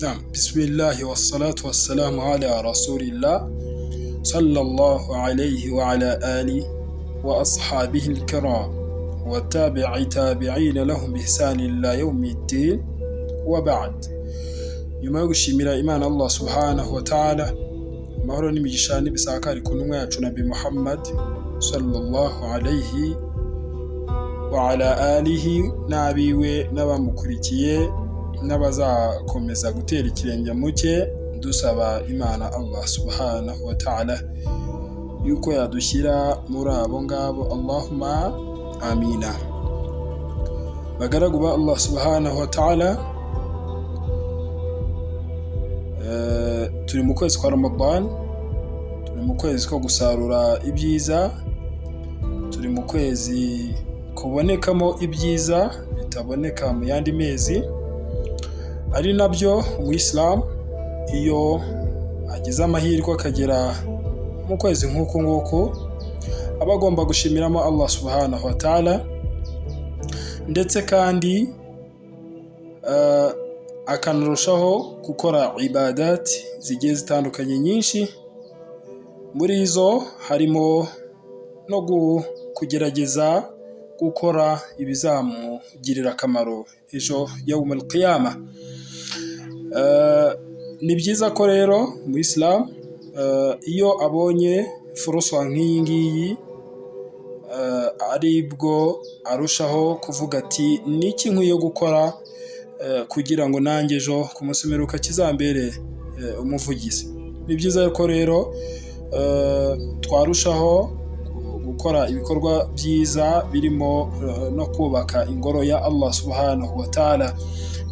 نعم بسم الله والصلاة والسلام على رسول الله صلى الله عليه وعلى آله وأصحابه الكرام تابعين لهم بإحسان إلى يوم الدين وبعد. nyuma yo gushimira Imana Allah subhanahu wa ta'ala, amahoro n'imigisha n'ibisakari ku ntumwa yacu Nabi Muhammad sallallahu alayhi wa ala alihi n'abiwe n'abamukurikiye n'abazakomeza gutera ikirenge mu cye, dusaba Imana Allah subhanahu wa ta'ala yuko yadushyira muri abo ngabo, Allahumma amina. Bagaragu ba Allah subhanahu wa ta'ala, turi mu kwezi kwa Ramadan, turi mu kwezi ko gusarura ibyiza, turi mu kwezi kubonekamo ibyiza bitaboneka mu yandi mezi, ari nabyo umuyisilamu iyo agize amahirwe akagera mu kwezi nk'uku nguku aba agomba gushimiramo Allah subhanahu wa ta'ala, ndetse kandi akanarushaho gukora ibadati zigiye zitandukanye nyinshi. Muri izo harimo no kugerageza gukora ibizamugirira akamaro ejo yawmul qiyamah. Ni byiza ko rero umuyisilamu iyo abonye furusa nk'iyi ngiyi aribwo arushaho kuvuga ati niki nkwiye gukora kugira ngo nanjye ejo ku munsi w'imperuka kizambere umuvugizi. Ni byiza ko rero twarushaho gukora ibikorwa byiza birimo no kubaka ingoro ya Allah subhanahu wa ta'ala.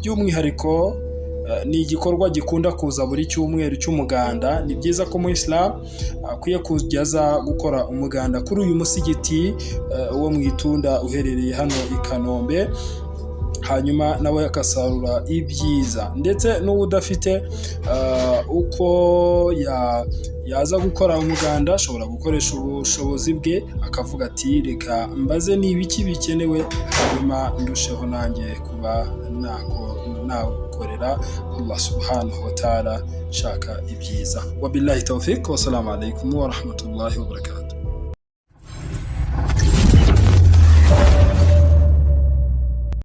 By'umwihariko ni igikorwa gikunda kuza buri cyumweru cy'umuganda. Ni byiza ko umuyisilamu akwiye kujyaza gukora umuganda kuri uyu musigiti wo mu Itunda uherereye hano i Kanombe, hanyuma nawe akasarura ibyiza. Ndetse n'udafite uko yaza gukora umuganda ashobora gukoresha ubushobozi bwe, akavuga ati reka mbaze n'ibiki bikenewe, hanyuma ndusheho nanjye kuba nakorera Allah subhanahu wa ta'ala shaka ibyiza. Wabillahi tawfiq, wassalamu alaikum wa rahmatullahi wa barakatuh.